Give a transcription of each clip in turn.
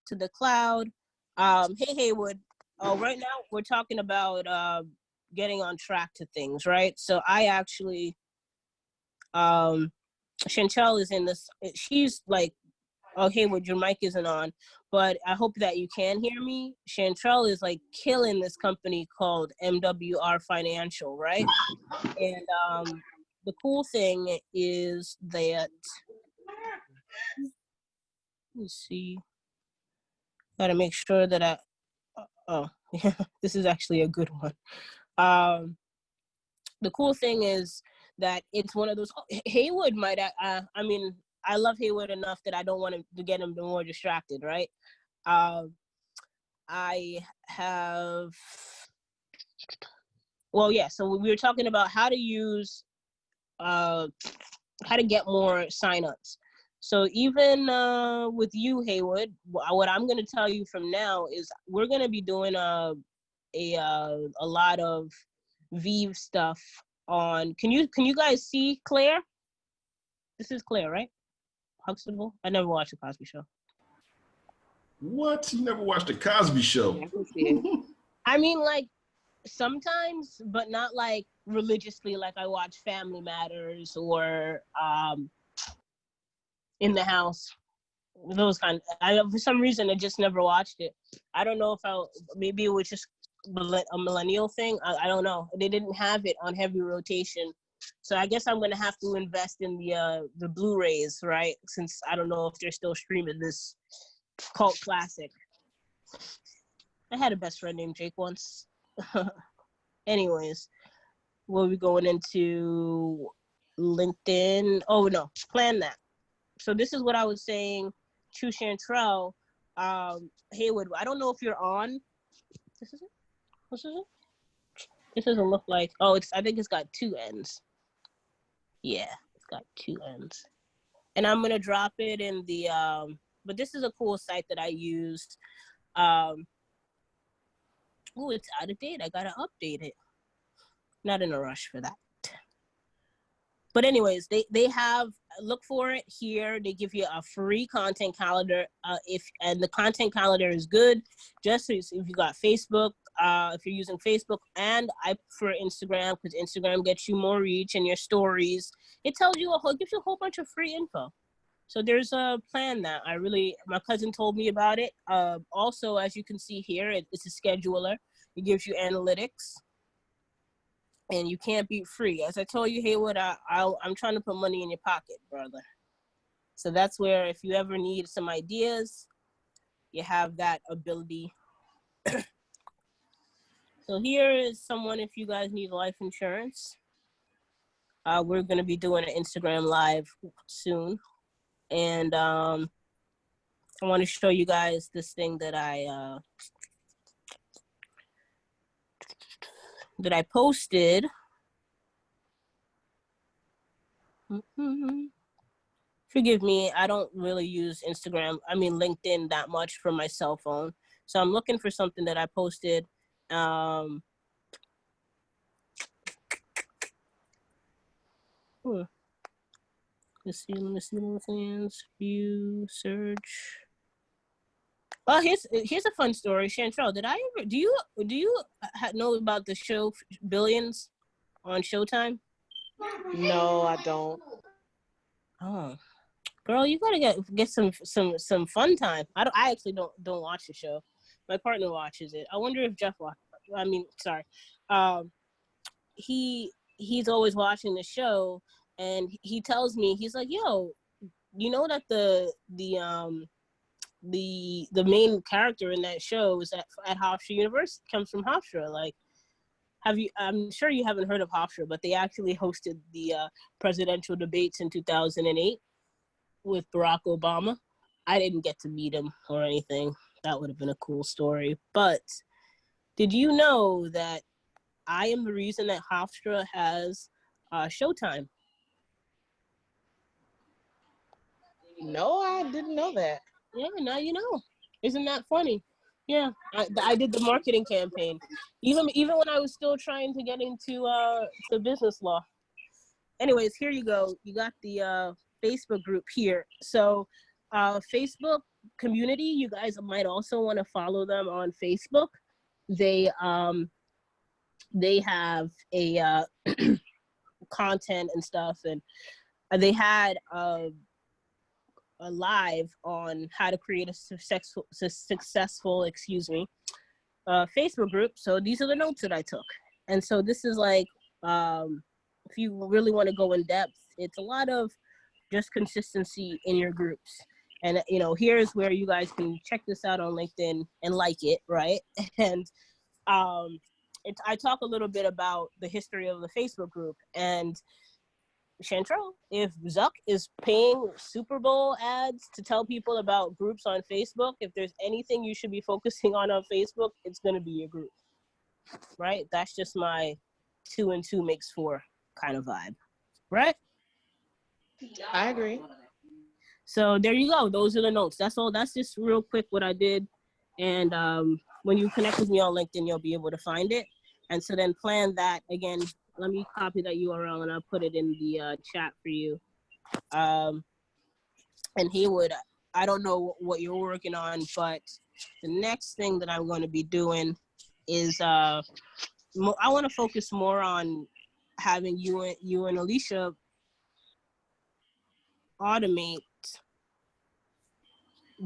To the cloud. Hey Haywood. Right now we're talking about getting on track to things, right? So I actually, Shantel is in this. She's like, oh Haywood, your mic isn't on, but I hope that you can hear me. Shantrel is like killing this company called MWR Financial, right? And the cool thing is that, let me see, gotta make sure that oh, yeah, this is actually a good one. The cool thing is that it's one of those, Haywood might, I mean, I love Haywood enough that I don't want to get him more distracted, right? I have, well, yeah, so we were talking about how to use, how to get more signups. So even with you, Haywood, what I'm going to tell you from now is we're going to be doing a lot of Vive stuff on. Can you guys see Claire? This is Claire, right? Huxtable. I never watched the Cosby Show. What? You never watched the Cosby Show? I can see it. I mean, like sometimes, but not like religiously. Like I watch Family Matters or In the House. Those kind. For some reason, I just never watched it. I don't know if maybe it was just a millennial thing. I don't know. They didn't have it on heavy rotation, so I guess I'm gonna have to invest in the Blu-rays, right? Since I don't know if they're still streaming this cult classic. I had a best friend named Jake once. Anyways, we'll be going into LinkedIn. Oh no, plan that. So this is what I was saying to Shantrel. Haywood, I don't know if you're on. This is it? This is it? This doesn't look like, oh, I think it's got 2 ends. Yeah, it's got 2 ends. And I'm going to drop it in the, but this is a cool site that I used. Oh, it's out of date. I got to update it. Not in a rush for that. But anyways, they have, look for it here. They give you a free content calendar. And the content calendar is good. Just if you got Facebook, if you're using Facebook, and I prefer Instagram because Instagram gets you more reach and your stories. It tells you gives you a whole bunch of free info. So there's a plan that my cousin told me about it. Also, as you can see here, it's a scheduler. It gives you analytics. And you can't beat free. As I told you, Haywood, I'm trying to put money in your pocket, brother. So that's where if you ever need some ideas, you have that ability. So here is someone if you guys need life insurance. We're going to be doing an Instagram live soon. And I want to show you guys this thing that I posted. Forgive me, I don't really use LinkedIn that much from my cell phone. So I'm looking for something that I posted. Let's see, let me see, view, search. Oh, here's a fun story. Shantrel, do you know about the show Billions on Showtime? No, I don't. Oh, girl, you gotta get some fun time. I actually don't watch the show. My partner watches it. I wonder if Jeff watches. He's always watching the show, and he tells me, he's like, yo, you know that the main character in that show is at Hofstra University, comes from Hofstra. Like, I'm sure you haven't heard of Hofstra, but they actually hosted the presidential debates in 2008 with Barack Obama. I didn't get to meet him or anything. That would have been a cool story. But did you know that I am the reason that Hofstra has Showtime? No, I didn't know that. Yeah, now you know. Isn't that funny? Yeah, I did the marketing campaign, even when I was still trying to get into business law. Anyways, here you go. You got the Facebook group here. So Facebook community, you guys might also want to follow them on Facebook. They have a content and stuff, and they had a live on how to create a successful Facebook group. So these are the notes that I took. And so this is like, if you really want to go in depth, it's a lot of just consistency in your groups. And, you know, here's where you guys can check this out on LinkedIn and like it, right? And I talk a little bit about the history of the Facebook group. And Shantrel, if Zuck is paying Super Bowl ads to tell people about groups on Facebook, if there's anything you should be focusing on Facebook, it's going to be your group, right? That's just my 2 and 2 makes 4 kind of vibe, right? I agree. So there you go. Those are the notes. That's all. That's just real quick what I did. And when you connect with me on LinkedIn, you'll be able to find it. And so then plan that again. Let me copy that URL and I'll put it in the chat for you. And Haywood, I don't know what you're working on, but the next thing that I'm going to be doing is I want to focus more on having you and Alicia automate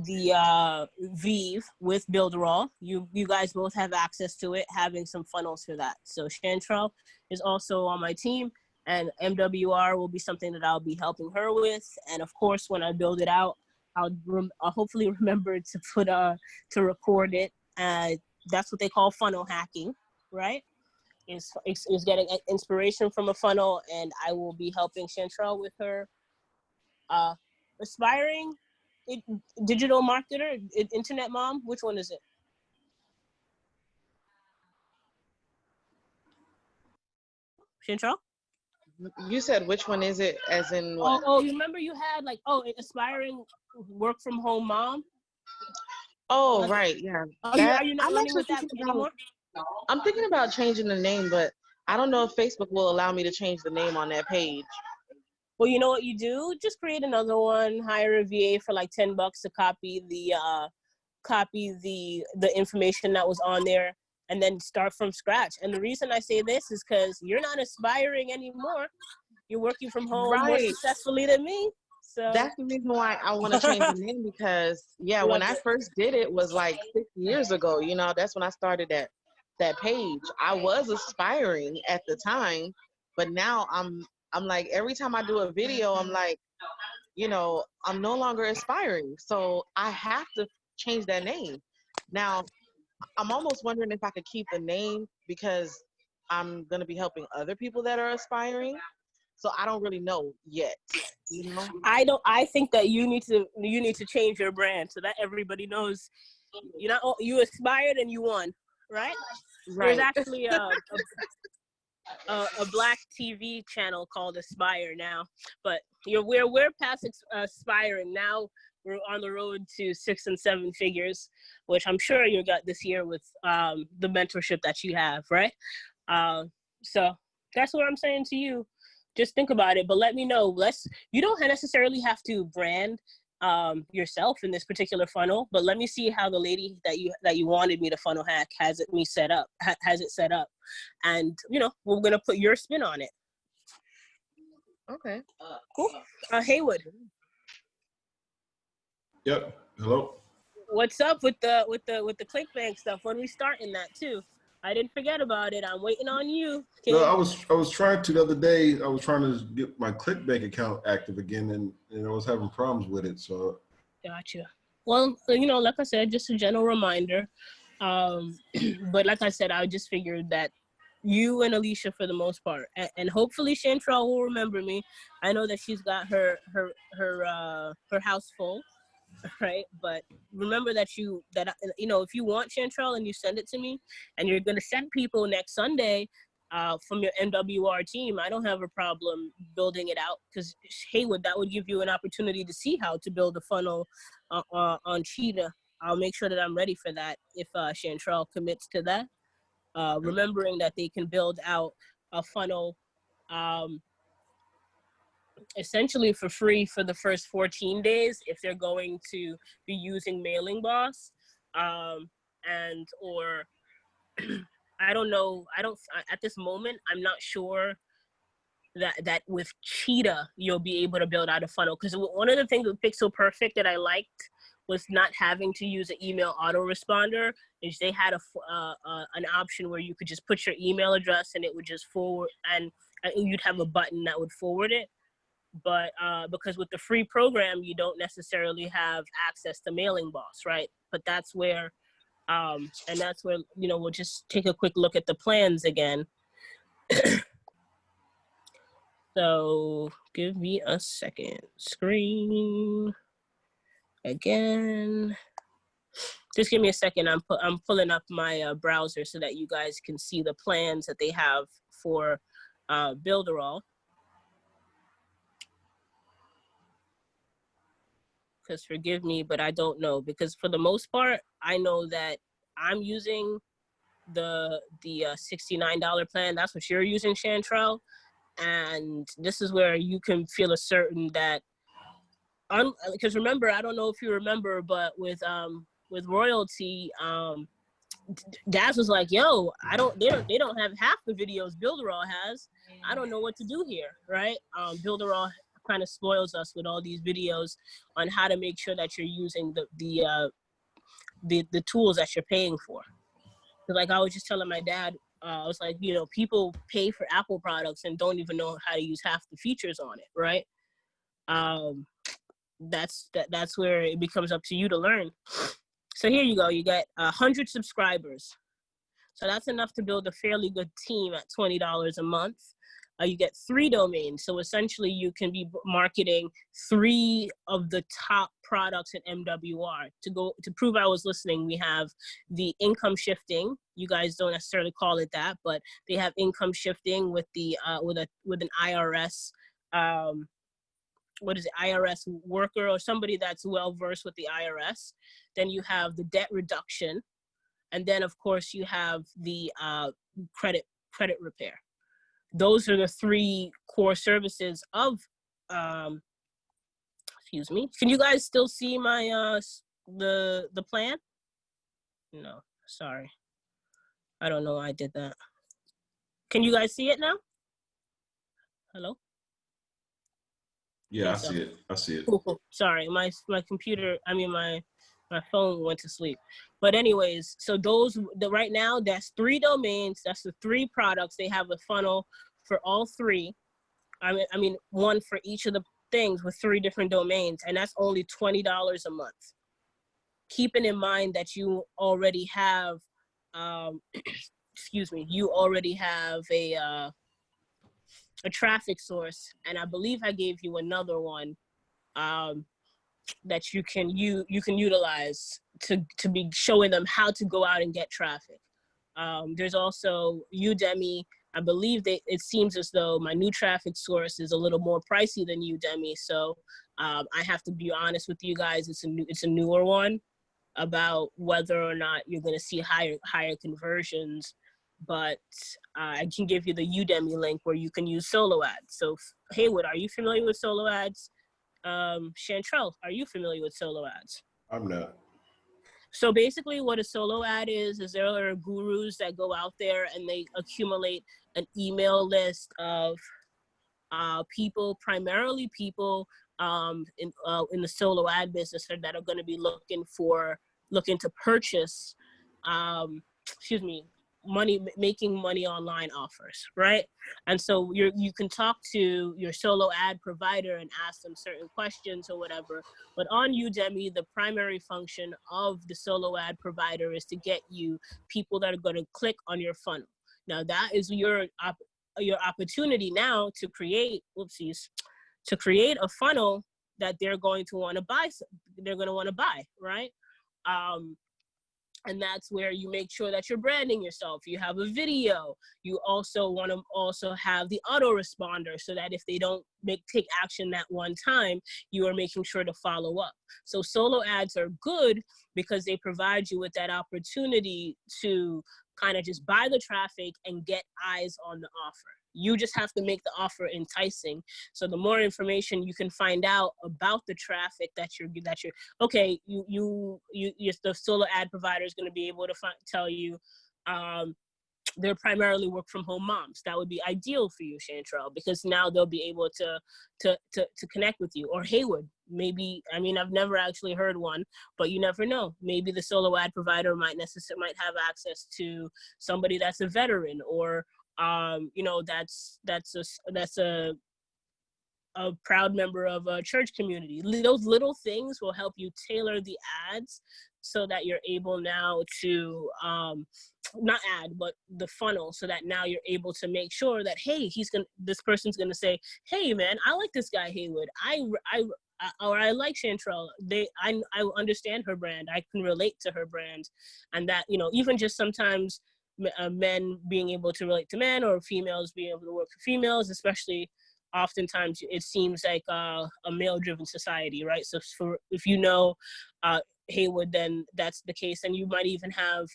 the Vive with Builderall. You guys both have access to it, having some funnels for that. So Shantrel is also on my team, and MWR will be something that I'll be helping her with. And of course, when I build it out, I'll hopefully remember to put to record it. That's what they call funnel hacking, right? Is getting inspiration from a funnel, and I will be helping Shantrel with her aspiring digital marketer, internet mom. Which one is it? Shantrel? You said which one is it, as in what? Oh, you remember you had like, aspiring work from home mom? Oh, right, yeah. Are you not running with that anymore? I'm thinking about changing the name, but I don't know if Facebook will allow me to change the name on that page. Well, you know what you do? Just create another one, hire a VA for like $10 to copy the information that was on there, and then start from scratch. And the reason I say this is because you're not aspiring anymore. You're working from home more successfully than me. So that's the reason why I want to change the name, because when I first did it was like 6 years ago. You know, that's when I started that page. I was aspiring at the time, but now I'm like, every time I do a video, I'm like, you know, I'm no longer aspiring. So I have to change that name. Now, I'm almost wondering if I could keep the name, because I'm going to be helping other people that are aspiring. So I don't really know yet. You know? I think that you need to change your brand so that everybody knows you aspired and you won, right? Right. There's actually a black TV channel called Aspire now, but we're past aspiring now. We're on the road to 6 and 7 figures, which I'm sure you got this year with the mentorship that you have, right? So that's what I'm saying to you. Just think about it, but let me know. You don't necessarily have to brand yourself in this particular funnel, but let me see how the lady that you wanted me to funnel hack has it set up, and we're gonna put your spin on it. Okay. Cool. Haywood. Yep. Hello. What's up with the ClickBank stuff? When we starting that too? I didn't forget about it. I'm waiting on you. No, I was trying to the other day. I was trying to get my ClickBank account active again, and I was having problems with it. So. Gotcha. Well, like I said, just a general reminder. But like I said, I just figured that you and Alicia, for the most part, and hopefully Shantrel will remember me. I know that she's got her house full, right? But remember that if you want Shantrel and you send it to me, and you're gonna send people next Sunday from your MWR team, I don't have a problem building it out, because Haywood, that would give you an opportunity to see how to build a funnel on Cheetah. I'll make sure that I'm ready for that if Shantrel commits to that. Remembering that they can build out a funnel essentially for free for the first 14 days if they're going to be using Mailing Boss, and or I don't know. At this moment, I'm not sure that with Cheetah you'll be able to build out a funnel, because one of the things with Pixel Perfect that I liked was not having to use an email autoresponder. Is they had an option where you could just put your email address and it would just forward, and you'd have a button that would forward it. But because with the free program, you don't necessarily have access to Mailing Boss, right? But that's where, and that's where, you know, we'll just take a quick look at the plans again. So give me a second. Screen again. Just give me a second. I'm pulling up my browser so that you guys can see the plans that they have for Builderall. Because forgive me, but I don't know, because for the most part, I know that I'm using the $69 plan. That's what you're using, Shantrel. And this is where you can feel a certain that, because remember, I don't know if you remember, but with royalty, Daz was like, yo, they don't have half the videos Builderall has. I don't know what to do here, right? Builderall kind of spoils us with all these videos on how to make sure that you're using the tools that you're paying for. Like I was just telling my dad, I was like, you know, people pay for Apple products and don't even know how to use half the features on it, right? That's where it becomes up to you to learn. So here you go. You get 100 subscribers. So that's enough to build a fairly good team at $20 a month. You get 3 domains. So essentially you can be marketing 3 of the top products in MWR. To prove I was listening, we have the income shifting. You guys don't necessarily call it that, but they have income shifting with the with an IRS what is it, IRS worker or somebody that's well versed with the IRS. Then you have the debt reduction, and then of course you have the credit repair. Those are the 3 core services of, excuse me. Can you guys still see my, the plan? No, sorry. I don't know why I did that. Can you guys see it now? Hello? Yeah, I see it. I see it. Cool. Sorry, my computer, my phone went to sleep. But anyways, so right now, that's 3 domains. That's the 3 products. They have a funnel for all 3. I mean, one for each of the things with 3 different domains, and that's only $20 a month. Keeping in mind that you already have, excuse me, you already have a traffic source, and I believe I gave you another one that you can utilize to be showing them how to go out and get traffic. There's also Udemy. I believe it seems as though my new traffic source is a little more pricey than Udemy. So I have to be honest with you guys. It's a newer one about whether or not you're going to see higher conversions. But I can give you the Udemy link where you can use solo ads. So Haywood, are you familiar with solo ads? Shantrel, are you familiar with solo ads? I'm not. So basically what a solo ad is there are gurus that go out there and they accumulate an email list of people, primarily people in the solo ad business that are going to be looking to purchase, making money online offers, right? And so you can talk to your solo ad provider and ask them certain questions or whatever. But on Udemy, the primary function of the solo ad provider is to get you people that are going to click on your funnel. Now that is your opportunity now to create a funnel that they're going to want to buy. They're going to want to buy, right? And that's where you make sure that you're branding yourself. You have a video. You also want to have the autoresponder so that if they don't take action that one time, you are making sure to follow up. So solo ads are good because they provide you with that opportunity to kind of just buy the traffic and get eyes on the offer. You just have to make the offer enticing. So the more information you can find out about the traffic that you're okay, the solo ad provider is going to be able to tell you, they're primarily work from home moms. That would be ideal for you, Shantrel, because now they'll be able to connect with you. Or Haywood, maybe, I mean, I've never actually heard one, but you never know. Maybe the solo ad provider might have access to somebody that's a veteran, or that's a proud member of a church community. Those little things will help you tailor the ads so that you're able now to not ad, but the funnel, so that now you're able to make sure that, hey, this person's gonna say, hey man, I like this guy Haywood. I like Shantrel. I understand her brand. I can relate to her brand. And that, even just sometimes men being able to relate to men, or females being able to work for females, especially oftentimes it seems like a male-driven society, right? So if Haywood, then that's the case. And you might even have,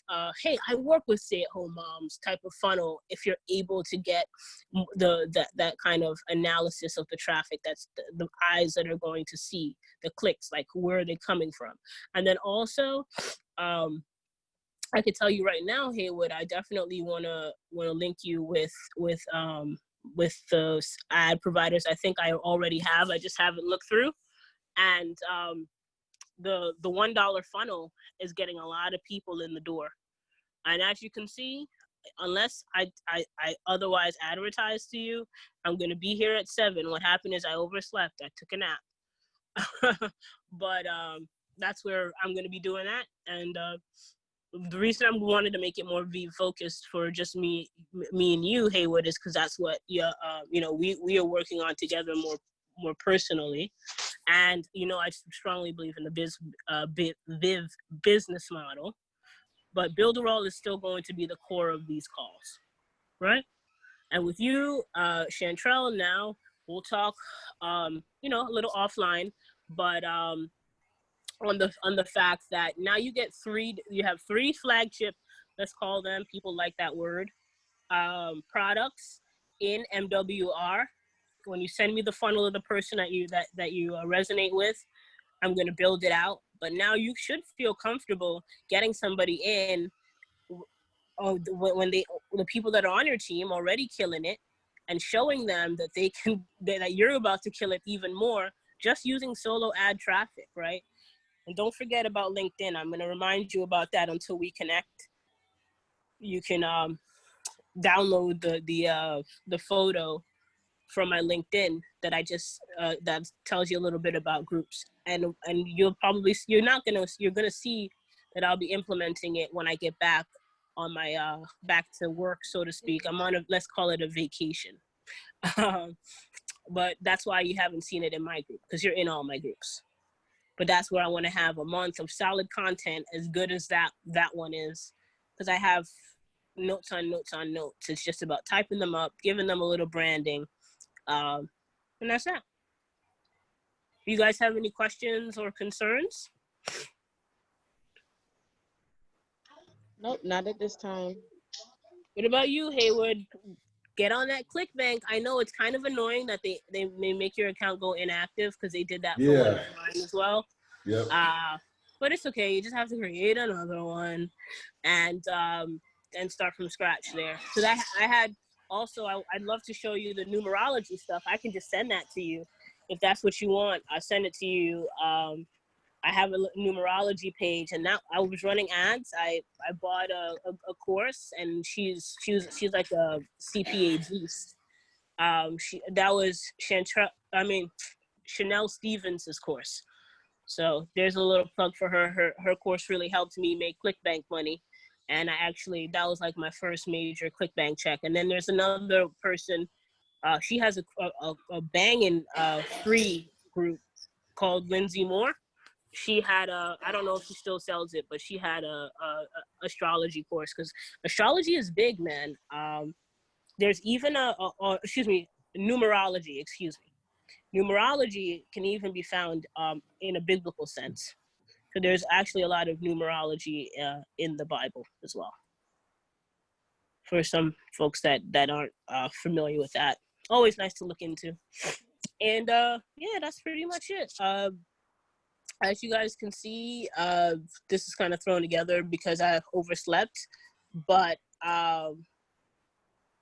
hey, I work with stay-at-home moms type of funnel, if you're able to get that kind of analysis of the traffic. That's the eyes that are going to see the clicks, like where are they coming from. And then also, I could tell you right now, Haywood, I definitely want to link you with those ad providers. I think I already have. I just haven't looked through. And the $1 funnel is getting a lot of people in the door. And as you can see, unless I otherwise advertise to you, I'm going to be here at 7. What happened is I overslept. I took a nap. But that's where I'm going to be doing that. And the reason I wanted to make it more focused for just me and you, Haywood, is because that's what we are working on together more personally. And I strongly believe in the Viv business model, but Builderall is still going to be the core of these calls, right? And with you, Shantrel, now we'll talk, a little offline, but on the fact that now you have 3 flagship, let's call them, people like that word, products in MWR. When you send me the funnel of the person that you resonate with, I'm going to build it out. But now you should feel comfortable getting somebody in, when the people that are on your team already killing it, and showing them that that you're about to kill it even more, just using solo ad traffic, right? And don't forget about LinkedIn. I'm going to remind you about that until we connect. You can download the photo from my LinkedIn that I just that tells you a little bit about groups, and you're gonna see that I'll be implementing it when I get back on my back to work, so to speak. I'm on let's call it a vacation. But that's why you haven't seen it in my group, because you're in all my groups. But that's where I want to have a month of solid content, as good as that one is, because I have notes on notes on notes. It's just about typing them up, giving them a little branding. And that's that. You guys have any questions or concerns? Nope, not at this time. What about you, Haywood? Get on that ClickBank. I know it's kind of annoying that they may make your account go inactive, because they did that for one of mine as well. Yep. But it's okay. You just have to create another one and start from scratch there. So that I had also, I'd love to show you the numerology stuff. I can just send that to you if that's what you want. I'll send it to you. I have a numerology page, and now I was running ads. I bought a course, and she's like a CPA beast. That was Chanel Stevens's course. So there's a little plug for her. Her course really helped me make ClickBank money. And that was like my first major ClickBank check. And then there's another person, she has a banging free group called Lindsay Moore. She had I don't know if she still sells it, but she had a astrology course, because astrology is big, man. There's even numerology, Numerology can even be found in a biblical sense. So there's actually a lot of numerology in the Bible as well. for some folks that aren't familiar with that. Always nice to look into. And yeah, that's pretty much it. As you guys can see, this is kind of thrown together because I overslept. But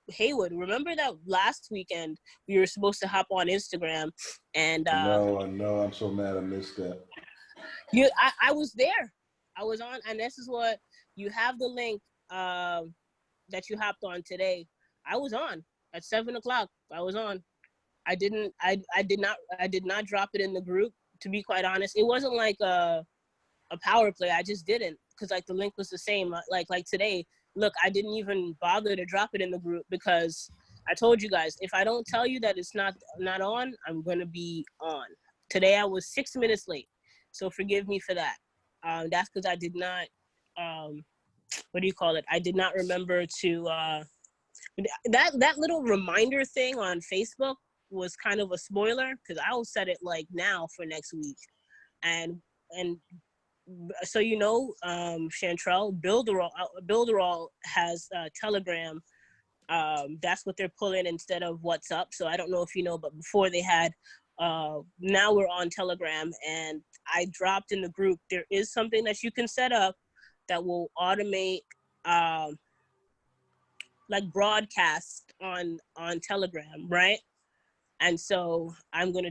Haywood, remember that last weekend we were supposed to hop on Instagram, and I know. I'm so mad I missed that. I was there. I was on, and this is what you have the link that you hopped on today. I was on at 7:00. I was on. I did not drop it in the group. To be quite honest, it wasn't like a power play. I just didn't, because like the link was the same. Like today, look, I didn't even bother to drop it in the group because I told you guys, if I don't tell you that it's not on, I'm gonna be on. Today I was 6 minutes late, so forgive me for that. That's because I did not. What do you call it? I did not remember to. That little reminder thing on Facebook was kind of a spoiler, because I will set it like now for next week, and so Shantrel, Builderall has Telegram. That's what they're pulling instead of WhatsApp. So I don't know if you know, but before they had. Now we're on Telegram, and I dropped in the group. There is something that you can set up that will automate like broadcast on Telegram, right? And so I'm gonna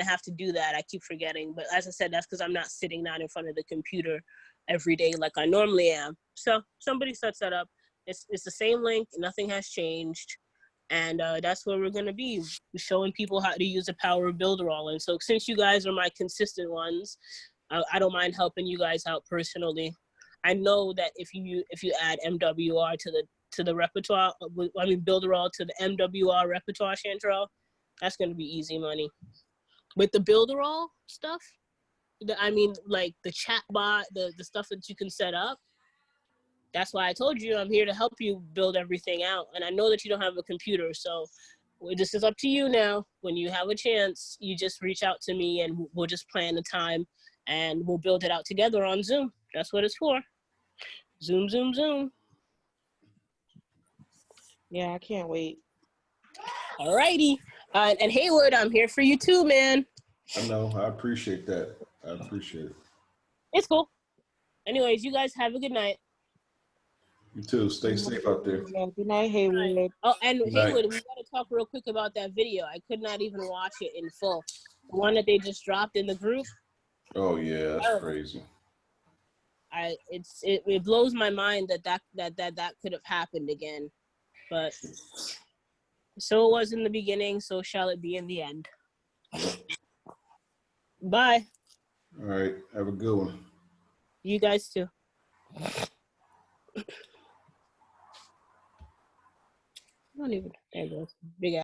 have to do that. I keep forgetting, but as I said, that's because I'm not sitting down in front of the computer every day like I normally am. So somebody sets that up. It's the same link. Nothing has changed, and that's where we're gonna be, showing people how to use the power of Builderall. And so since you guys are my consistent ones, I don't mind helping you guys out personally. I know that if you add MWR to the repertoire, Builderall to the MWR repertoire, Shantrel, that's going to be easy money. With the Builderall stuff, like the chat bot, the stuff that you can set up, that's why I told you I'm here to help you build everything out. And I know that you don't have a computer, so this is up to you now. When you have a chance, you just reach out to me and we'll just plan the time and we'll build it out together on Zoom. That's what it's for. Zoom, Zoom, Zoom. Yeah, I can't wait. All righty. And Haywood, I'm here for you too, man. I know. I appreciate that. I appreciate it. It's cool. Anyways, you guys have a good night. You too. Stay safe out there. Yeah, good night, Haywood. Right. Oh, and Good Haywood, night. we got to talk real quick about that video. I could not even watch it in full. The one that they just dropped in the group. Oh yeah, that's crazy. It blows my mind that could have happened again, but so it was in the beginning, so shall it be in the end. Bye. All right. Have a good one. You guys too. I don't even. There it goes. Big ass.